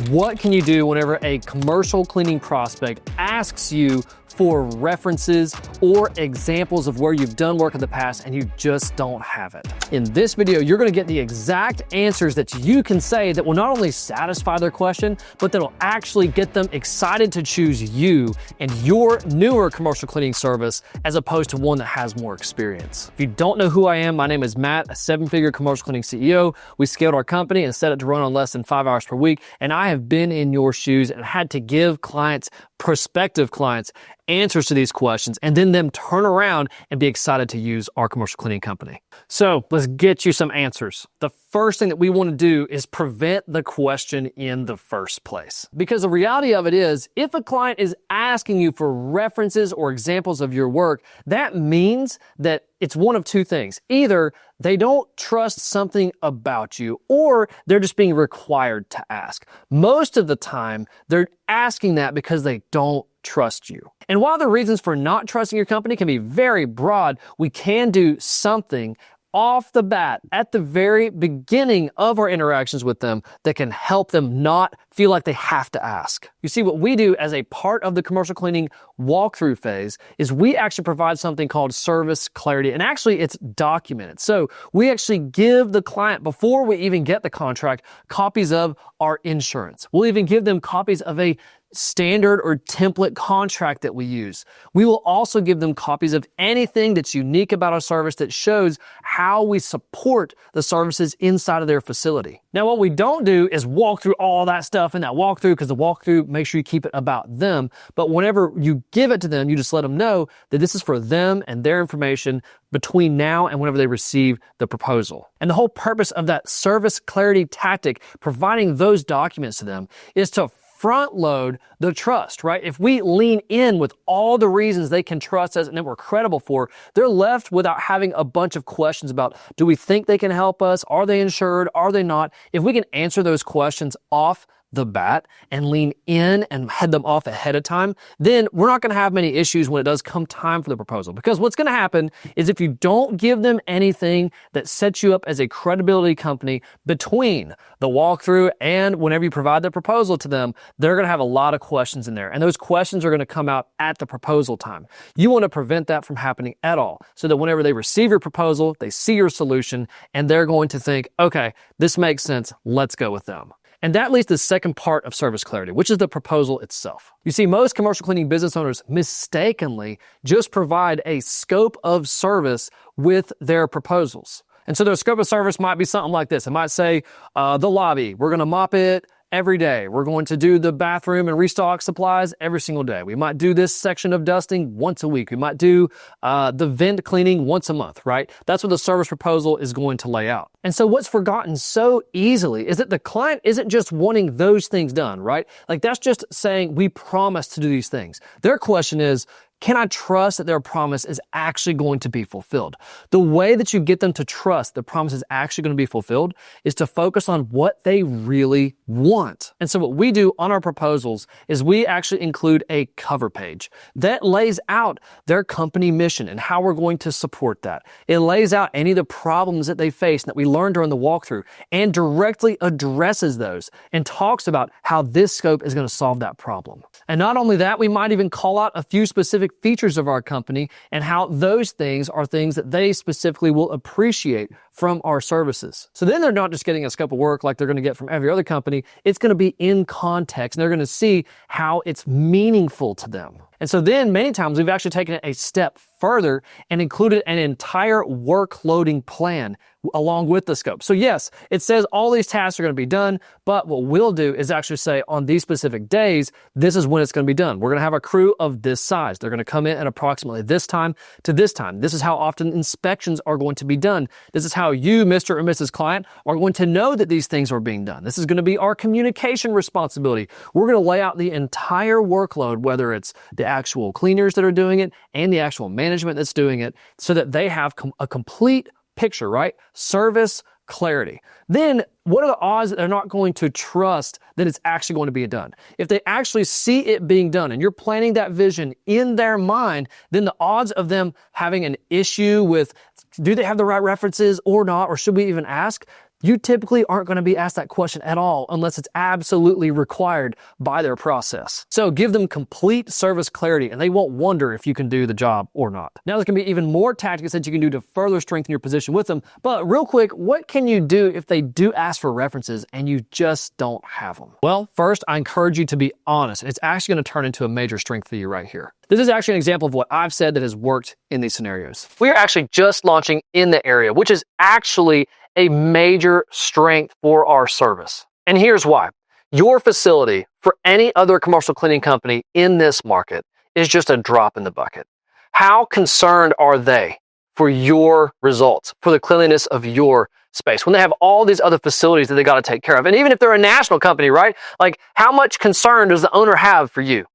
What can you do whenever a commercial cleaning prospect asks you for references or examples of where you've done work in the past and you just don't have it? In this video, you're gonna get the exact answers that you can say that will not only satisfy their question, but that'll actually get them excited to choose you and your newer commercial cleaning service as opposed to one that has more experience. If you don't know who I am, my name is Matt, a 7-figure commercial cleaning CEO. We scaled our company and set it to run on less than 5 hours per week. And I have been in your shoes and had to give clients, prospective clients, answers to these questions and then them turn around and be excited to use our commercial cleaning company. So let's get you some answers. The first thing that we want to do is prevent the question in the first place. Because the reality of it is, if a client is asking you for references or examples of your work, that means that it's one of two things. Either they don't trust something about you, or they're just being required to ask. Most of the time, they're asking that because they don't trust you. And while the reasons for not trusting your company can be very broad, we can do something off the bat at the very beginning of our interactions with them that can help them not feel like they have to ask. You see, what we do as a part of the commercial cleaning walkthrough phase is we actually provide something called service clarity, and actually it's documented. So we actually give the client, before we even get the contract, copies of our insurance. We'll even give them copies of a standard or template contract that we use. We will also give them copies of anything that's unique about our service that shows how we support the services inside of their facility. Now, what we don't do is walk through all that stuff in that walkthrough, because the walkthrough, make sure you keep it about them. But whenever you give it to them, you just let them know that this is for them and their information between now and whenever they receive the proposal. And the whole purpose of that service clarity tactic, providing those documents to them, is to front load the trust, right? If we lean in with all the reasons they can trust us and that we're credible for, they're left without having a bunch of questions about, do we think they can help us? Are they insured? Are they not? If we can answer those questions off the bat and lean in and head them off ahead of time, then we're not going to have many issues when it does come time for the proposal. Because what's going to happen is, if you don't give them anything that sets you up as a credibility company between the walkthrough and whenever you provide the proposal to them, they're going to have a lot of questions in there. And those questions are going to come out at the proposal time. You want to prevent that from happening at all, so that whenever they receive your proposal, they see your solution and they're going to think, okay, this makes sense, let's go with them. And that leads to the second part of service clarity, which is the proposal itself. You see, most commercial cleaning business owners mistakenly just provide a scope of service with their proposals. And so their scope of service might be something like this. It might say, the lobby, we're going to mop it every day. We're going to do the bathroom and restock supplies every single day. We might do this section of dusting once a week. We might do the vent cleaning once a month, right? That's what the service proposal is going to lay out. And so what's forgotten so easily is that the client isn't just wanting those things done, right? Like, that's just saying we promise to do these things. Their question is, can I trust that their promise is actually going to be fulfilled? The way that you get them to trust the promise is actually going to be fulfilled is to focus on what they really want. And so what we do on our proposals is we actually include a cover page that lays out their company mission and how we're going to support that. It lays out any of the problems that they face and that we learned during the walkthrough and directly addresses those and talks about how this scope is going to solve that problem. And not only that, we might even call out a few specific features of our company and how those things are things that they specifically will appreciate from our services. So then they're not just getting a scope of work like they're going to get from every other company. It's going to be in context, and they're going to see how it's meaningful to them. And so then many times we've actually taken it a step further and included an entire workloading plan along with the scope. So yes, it says all these tasks are going to be done, but what we'll do is actually say on these specific days, this is when it's going to be done. We're going to have a crew of this size. They're going to come in at approximately this time to this time. This is how often inspections are going to be done. This is how you, Mr. or Mrs. Client, are going to know that these things are being done. This is going to be our communication responsibility. We're going to lay out the entire workload, whether it's the actual cleaners that are doing it and the actual management that's doing it, so that they have a complete picture, right? Service clarity. Then what are the odds that they're not going to trust that it's actually going to be done? If they actually see it being done and you're planting that vision in their mind, then the odds of them having an issue with, do they have the right references or not, or should we even ask? You typically aren't going to be asked that question at all unless it's absolutely required by their process. So give them complete service clarity and they won't wonder if you can do the job or not. Now there's going to be even more tactics that you can do to further strengthen your position with them. But real quick, what can you do if they do ask for references and you just don't have them? Well, first, I encourage you to be honest. It's actually going to turn into a major strength for you right here. This is actually an example of what I've said that has worked in these scenarios. We are actually just launching in the area, which is actually a major strength for our service. And here's why. Your facility for any other commercial cleaning company in this market is just a drop in the bucket. How concerned are they for your results, for the cleanliness of your space, when they have all these other facilities that they got to take care of? And even if they're a national company, right? Like, how much concern does the owner have for you?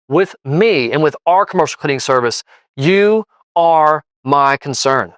With me and with our commercial cleaning service, you are my concern.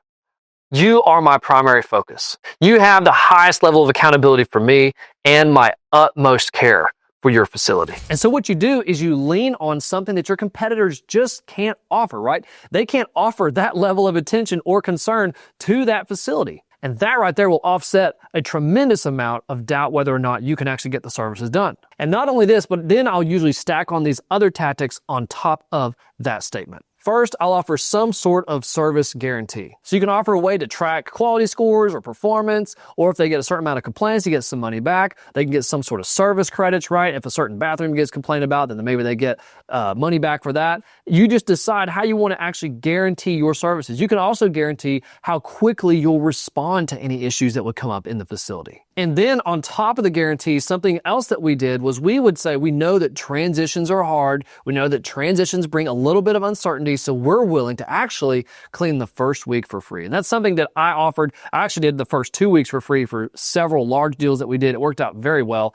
You are my primary focus. You have the highest level of accountability for me and my utmost care for your facility. And so what you do is you lean on something that your competitors just can't offer, right? They can't offer that level of attention or concern to that facility. And that right there will offset a tremendous amount of doubt whether or not you can actually get the services done. And not only this, but then I'll usually stack on these other tactics on top of that statement. First, I'll offer some sort of service guarantee. So you can offer a way to track quality scores or performance, or if they get a certain amount of complaints, you get some money back. They can get some sort of service credits, right? If a certain bathroom gets complained about, then maybe they get money back for that. You just decide how you want to actually guarantee your services. You can also guarantee how quickly you'll respond to any issues that would come up in the facility. And then on top of the guarantee, something else that we did was we would say, we know that transitions are hard. We know that transitions bring a little bit of uncertainty. So we're willing to actually clean the first week for free. And that's something that I offered. I actually did the first 2 weeks for free for several large deals that we did. It worked out very well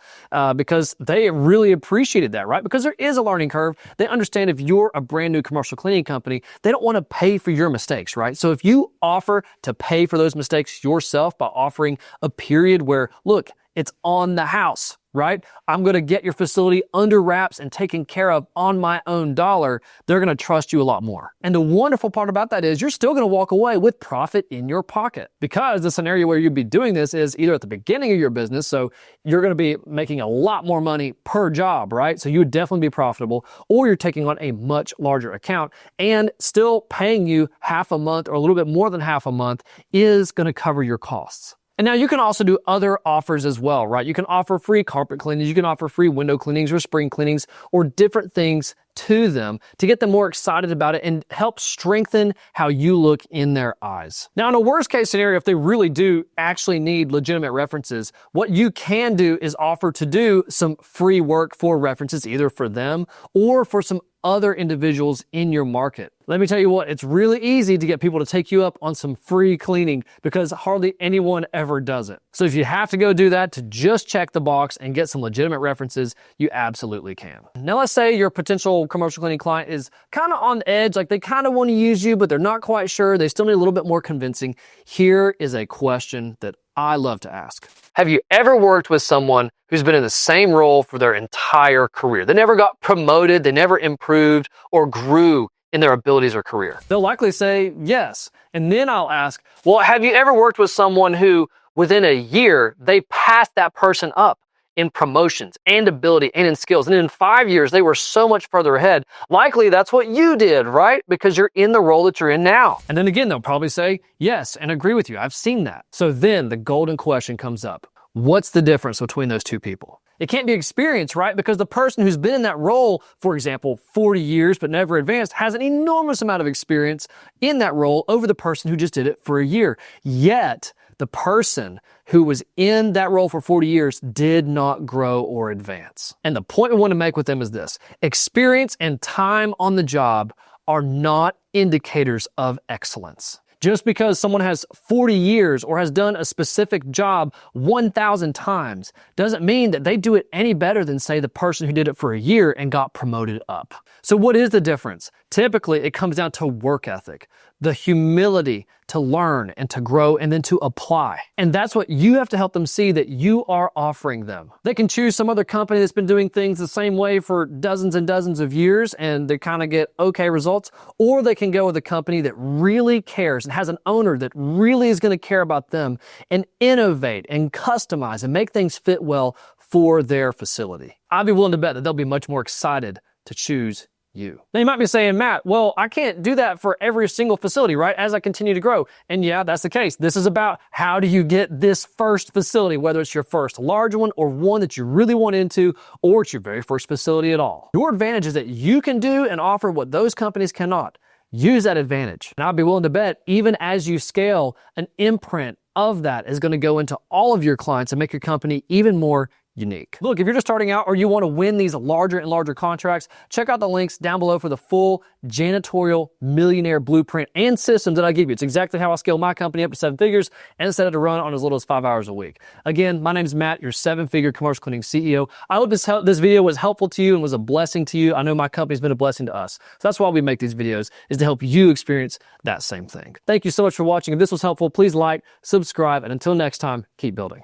because they really appreciated that, right? Because there is a learning curve. They understand if you're a brand new commercial cleaning company, they don't want to pay for your mistakes, right? So if you offer to pay for those mistakes yourself by offering a period where, look, it's on the house, right? I'm going to get your facility under wraps and taken care of on my own dollar. They're going to trust you a lot more. And the wonderful part about that is you're still going to walk away with profit in your pocket, because the scenario where you'd be doing this is either at the beginning of your business. So you're going to be making a lot more money per job, right? So you would definitely be profitable, or you're taking on a much larger account and still paying you half a month or a little bit more than half a month is going to cover your costs. And now you can also do other offers as well, right? You can offer free carpet cleanings, you can offer free window cleanings or spring cleanings or different things to them to get them more excited about it and help strengthen how you look in their eyes. Now, in a worst case scenario, if they really do actually need legitimate references, what you can do is offer to do some free work for references, either for them or for some other individuals in your market. Let me tell you what, it's really easy to get people to take you up on some free cleaning because hardly anyone ever does it. So if you have to go do that to just check the box and get some legitimate references, you absolutely can. Now let's say your potential commercial cleaning client is kind of on the edge, like they kind of want to use you, but they're not quite sure. They still need a little bit more convincing. Here is a question that I love to ask. Have you ever worked with someone who's been in the same role for their entire career? They never got promoted, they never improved or grew in their abilities or career. They'll likely say yes. And then I'll ask, well, have you ever worked with someone who within a year, they passed that person up in promotions and ability and in skills, and in 5 years, they were so much further ahead? Likely that's what you did, right? Because you're in the role that you're in now. And then again, they'll probably say yes and agree with you. I've seen that. So then the golden question comes up. What's the difference between those two people? It can't be experience, right? Because the person who's been in that role, for example, 40 years but never advanced, has an enormous amount of experience in that role over the person who just did it for a year. Yet, the person who was in that role for 40 years did not grow or advance. And the point we want to make with them is this: experience and time on the job are not indicators of excellence. Just because someone has 40 years or has done a specific job 1,000 times doesn't mean that they do it any better than, say, the person who did it for a year and got promoted up. So what is the difference? Typically, it comes down to work ethic. the humility to learn and to grow and then to apply. And that's what you have to help them see that you are offering them. They can choose some other company that's been doing things the same way for dozens and dozens of years and they kind of get okay results, or they can go with a company that really cares and has an owner that really is going to care about them and innovate and customize and make things fit well for their facility. I'd be willing to bet that they'll be much more excited to choose you. Now you might be saying, Matt, well, I can't do that for every single facility, right? As I continue to grow. And yeah, that's the case. This is about how do you get this first facility, whether it's your first large one or one that you really want into, or it's your very first facility at all. Your advantage is that you can do and offer what those companies cannot. Use that advantage. And I'd be willing to bet even as you scale, an imprint of that is going to go into all of your clients and make your company even more unique. Look, if you're just starting out or you want to win these larger and larger contracts, check out the links down below for the full janitorial millionaire blueprint and system that I give you. It's exactly how I scaled my company up to 7 figures and set it to run on as little as 5 hours a week. Again, my name is Matt, your 7-figure commercial cleaning CEO. I hope this video was helpful to you and was a blessing to you. I know my company's been a blessing to us. So that's why we make these videos, is to help you experience that same thing. Thank you so much for watching. If this was helpful, please like, subscribe, and until next time, keep building.